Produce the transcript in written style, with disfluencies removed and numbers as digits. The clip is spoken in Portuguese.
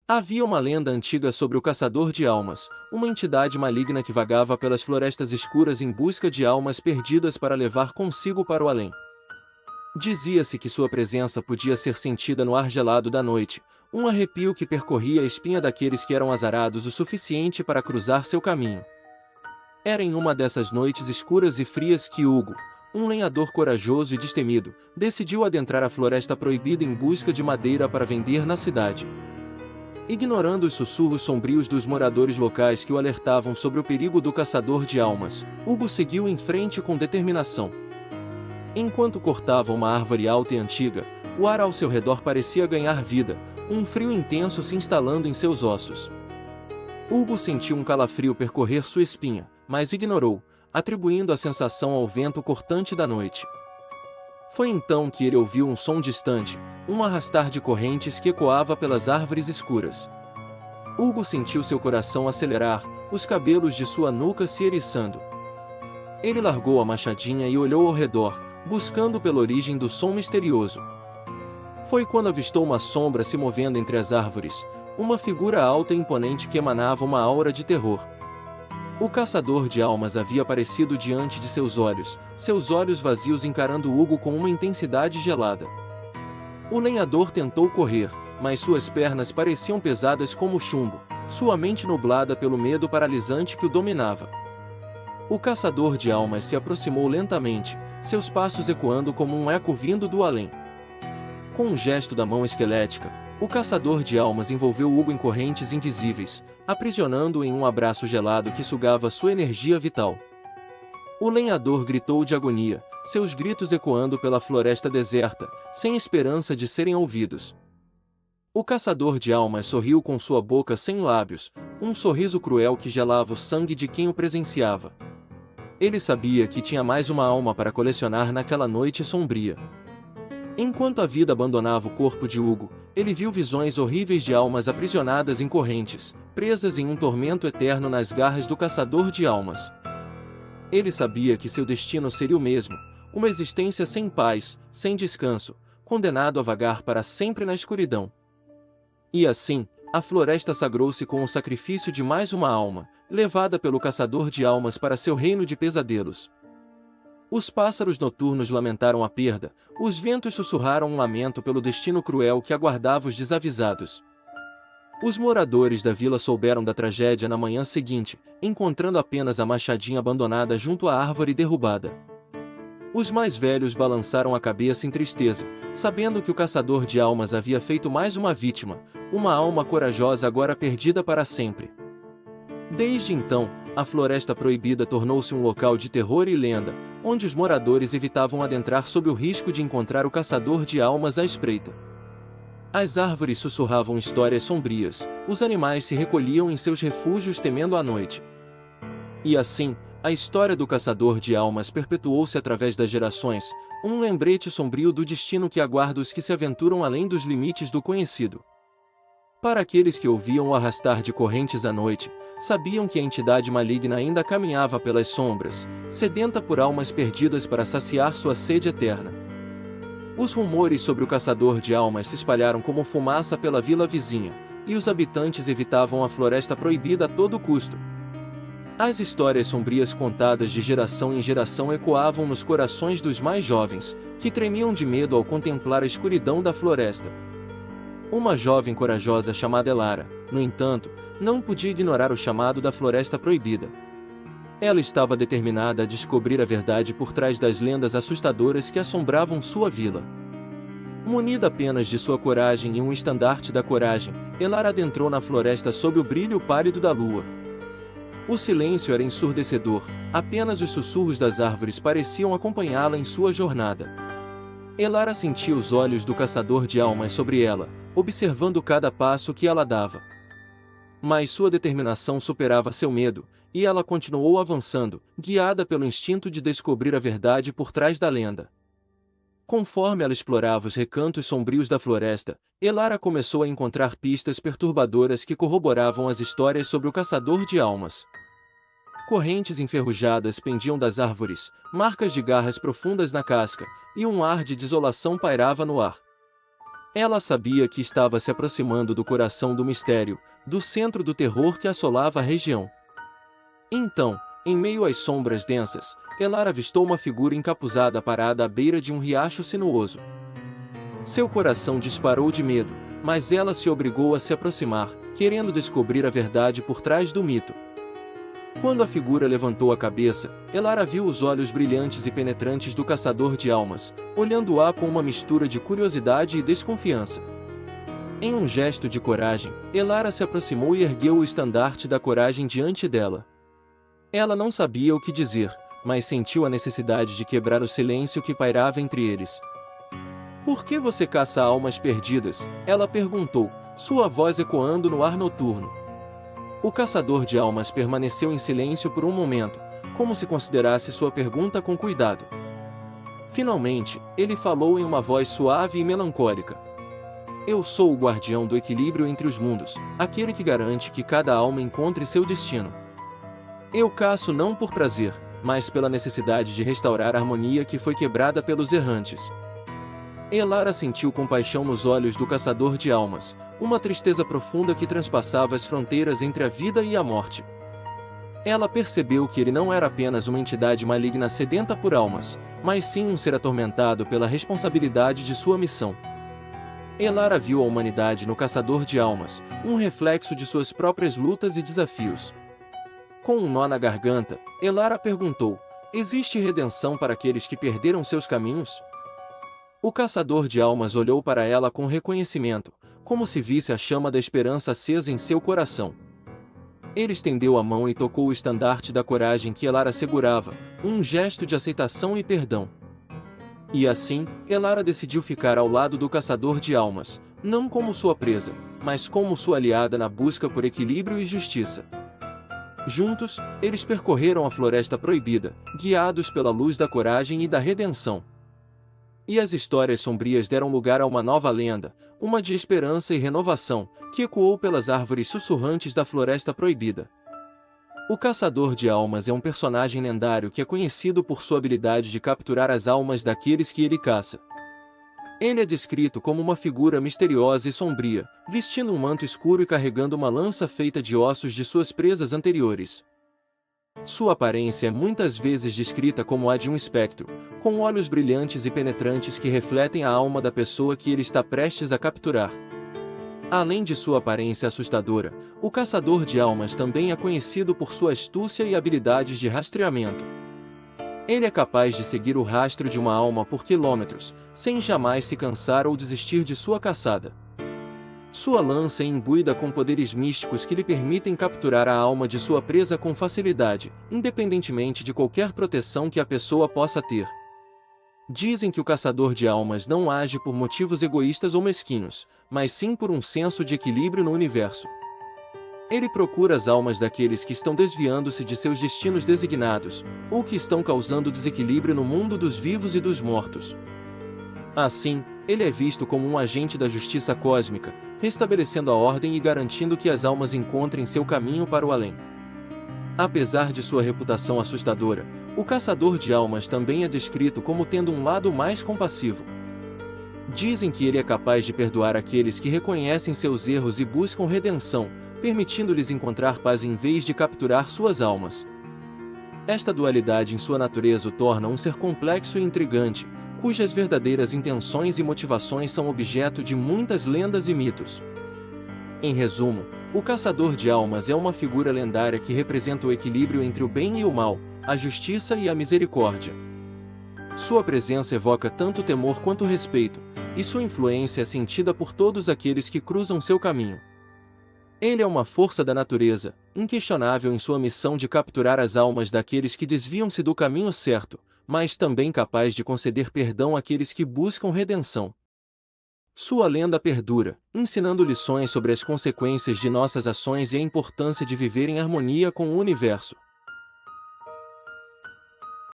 Havia uma lenda antiga sobre o Caçador de Almas, uma entidade maligna que vagava pelas florestas escuras em busca de almas perdidas para levar consigo para o além. Dizia-se que sua presença podia ser sentida no ar gelado da noite, um arrepio que percorria a espinha daqueles que eram azarados o suficiente para cruzar seu caminho. Era em uma dessas noites escuras e frias que Hugo, um lenhador corajoso e destemido, decidiu adentrar a floresta proibida em busca de madeira para vender na cidade. Ignorando os sussurros sombrios dos moradores locais que o alertavam sobre o perigo do caçador de almas, Hugo seguiu em frente com determinação. Enquanto cortava uma árvore alta e antiga, o ar ao seu redor parecia ganhar vida, um frio intenso se instalando em seus ossos. Hugo sentiu um calafrio percorrer sua espinha, mas ignorou, atribuindo a sensação ao vento cortante da noite. Foi então que ele ouviu um som distante, um arrastar de correntes que ecoava pelas árvores escuras. Hugo sentiu seu coração acelerar, os cabelos de sua nuca se eriçando. Ele largou a machadinha e olhou ao redor, buscando pela origem do som misterioso. Foi quando avistou uma sombra se movendo entre as árvores, uma figura alta e imponente que emanava uma aura de terror. O caçador de almas havia aparecido diante de seus olhos vazios encarando Hugo com uma intensidade gelada. O lenhador tentou correr, mas suas pernas pareciam pesadas como chumbo, sua mente nublada pelo medo paralisante que o dominava. O caçador de almas se aproximou lentamente, seus passos ecoando como um eco vindo do além. Com um gesto da mão esquelética, o caçador de almas envolveu Hugo em correntes invisíveis, aprisionando-o em um abraço gelado que sugava sua energia vital. O lenhador gritou de agonia, seus gritos ecoando pela floresta deserta, sem esperança de serem ouvidos. O caçador de almas sorriu com sua boca sem lábios, um sorriso cruel que gelava o sangue de quem o presenciava. Ele sabia que tinha mais uma alma para colecionar naquela noite sombria. Enquanto a vida abandonava o corpo de Hugo, ele viu visões horríveis de almas aprisionadas em correntes, presas em um tormento eterno nas garras do caçador de almas. Ele sabia que seu destino seria o mesmo, uma existência sem paz, sem descanso, condenado a vagar para sempre na escuridão. E assim, a floresta sagrou-se com o sacrifício de mais uma alma, levada pelo caçador de almas para seu reino de pesadelos. Os pássaros noturnos lamentaram a perda, os ventos sussurraram um lamento pelo destino cruel que aguardava os desavisados. Os moradores da vila souberam da tragédia na manhã seguinte, encontrando apenas a machadinha abandonada junto à árvore derrubada. Os mais velhos balançaram a cabeça em tristeza, sabendo que o caçador de almas havia feito mais uma vítima, uma alma corajosa agora perdida para sempre. Desde então, a Floresta Proibida tornou-se um local de terror e lenda, onde os moradores evitavam adentrar sob o risco de encontrar o caçador de almas à espreita. As árvores sussurravam histórias sombrias, os animais se recolhiam em seus refúgios temendo a noite. E assim, a história do caçador de almas perpetuou-se através das gerações, um lembrete sombrio do destino que aguarda os que se aventuram além dos limites do conhecido. Para aqueles que ouviam o arrastar de correntes à noite, sabiam que a entidade maligna ainda caminhava pelas sombras, sedenta por almas perdidas para saciar sua sede eterna. Os rumores sobre o caçador de almas se espalharam como fumaça pela vila vizinha, e os habitantes evitavam a Floresta Proibida a todo custo. As histórias sombrias contadas de geração em geração ecoavam nos corações dos mais jovens, que tremiam de medo ao contemplar a escuridão da floresta. Uma jovem corajosa chamada Elara, no entanto, não podia ignorar o chamado da Floresta Proibida. Ela estava determinada a descobrir a verdade por trás das lendas assustadoras que assombravam sua vila. Munida apenas de sua coragem e um estandarte da coragem, Elara adentrou na floresta sob o brilho pálido da lua. O silêncio era ensurdecedor, apenas os sussurros das árvores pareciam acompanhá-la em sua jornada. Elara sentia os olhos do caçador de almas sobre ela, observando cada passo que ela dava. Mas sua determinação superava seu medo, e ela continuou avançando, guiada pelo instinto de descobrir a verdade por trás da lenda. Conforme ela explorava os recantos sombrios da floresta, Elara começou a encontrar pistas perturbadoras que corroboravam as histórias sobre o caçador de almas. Correntes enferrujadas pendiam das árvores, marcas de garras profundas na casca, e um ar de desolação pairava no ar. Ela sabia que estava se aproximando do coração do mistério, do centro do terror que assolava a região. Então, em meio às sombras densas, Elara avistou uma figura encapuzada parada à beira de um riacho sinuoso. Seu coração disparou de medo, mas ela se obrigou a se aproximar, querendo descobrir a verdade por trás do mito. Quando a figura levantou a cabeça, Elara viu os olhos brilhantes e penetrantes do caçador de almas, olhando-a com uma mistura de curiosidade e desconfiança. Em um gesto de coragem, Elara se aproximou e ergueu o estandarte da coragem diante dela. Ela não sabia o que dizer, mas sentiu a necessidade de quebrar o silêncio que pairava entre eles. "Por que você caça almas perdidas?" ela perguntou, sua voz ecoando no ar noturno. O caçador de almas permaneceu em silêncio por um momento, como se considerasse sua pergunta com cuidado. Finalmente, ele falou em uma voz suave e melancólica. "Eu sou o guardião do equilíbrio entre os mundos, aquele que garante que cada alma encontre seu destino. Eu caço não por prazer, mas pela necessidade de restaurar a harmonia que foi quebrada pelos errantes." Elara sentiu compaixão nos olhos do caçador de almas, uma tristeza profunda que transpassava as fronteiras entre a vida e a morte. Ela percebeu que ele não era apenas uma entidade maligna sedenta por almas, mas sim um ser atormentado pela responsabilidade de sua missão. Elara viu a humanidade no caçador de almas, um reflexo de suas próprias lutas e desafios. Com um nó na garganta, Elara perguntou: "Existe redenção para aqueles que perderam seus caminhos?" O caçador de almas olhou para ela com reconhecimento, como se visse a chama da esperança acesa em seu coração. Ele estendeu a mão e tocou o estandarte da coragem que Elara segurava, um gesto de aceitação e perdão. E assim, Elara decidiu ficar ao lado do caçador de almas, não como sua presa, mas como sua aliada na busca por equilíbrio e justiça. Juntos, eles percorreram a Floresta Proibida, guiados pela luz da coragem e da redenção. E as histórias sombrias deram lugar a uma nova lenda, uma de esperança e renovação, que ecoou pelas árvores sussurrantes da Floresta Proibida. O Caçador de Almas é um personagem lendário que é conhecido por sua habilidade de capturar as almas daqueles que ele caça. Ele é descrito como uma figura misteriosa e sombria, vestindo um manto escuro e carregando uma lança feita de ossos de suas presas anteriores. Sua aparência é muitas vezes descrita como a de um espectro, com olhos brilhantes e penetrantes que refletem a alma da pessoa que ele está prestes a capturar. Além de sua aparência assustadora, o caçador de almas também é conhecido por sua astúcia e habilidades de rastreamento. Ele é capaz de seguir o rastro de uma alma por quilômetros, sem jamais se cansar ou desistir de sua caçada. Sua lança é imbuída com poderes místicos que lhe permitem capturar a alma de sua presa com facilidade, independentemente de qualquer proteção que a pessoa possa ter. Dizem que o caçador de almas não age por motivos egoístas ou mesquinhos, mas sim por um senso de equilíbrio no universo. Ele procura as almas daqueles que estão desviando-se de seus destinos designados, ou que estão causando desequilíbrio no mundo dos vivos e dos mortos. Assim, ele é visto como um agente da justiça cósmica, restabelecendo a ordem e garantindo que as almas encontrem seu caminho para o além. Apesar de sua reputação assustadora, o caçador de almas também é descrito como tendo um lado mais compassivo. Dizem que ele é capaz de perdoar aqueles que reconhecem seus erros e buscam redenção, permitindo-lhes encontrar paz em vez de capturar suas almas. Esta dualidade em sua natureza o torna um ser complexo e intrigante, cujas verdadeiras intenções e motivações são objeto de muitas lendas e mitos. Em resumo, o caçador de almas é uma figura lendária que representa o equilíbrio entre o bem e o mal, a justiça e a misericórdia. Sua presença evoca tanto temor quanto respeito, e sua influência é sentida por todos aqueles que cruzam seu caminho. Ele é uma força da natureza, inquestionável em sua missão de capturar as almas daqueles que desviam-se do caminho certo, mas também capaz de conceder perdão àqueles que buscam redenção. Sua lenda perdura, ensinando lições sobre as consequências de nossas ações e a importância de viver em harmonia com o universo.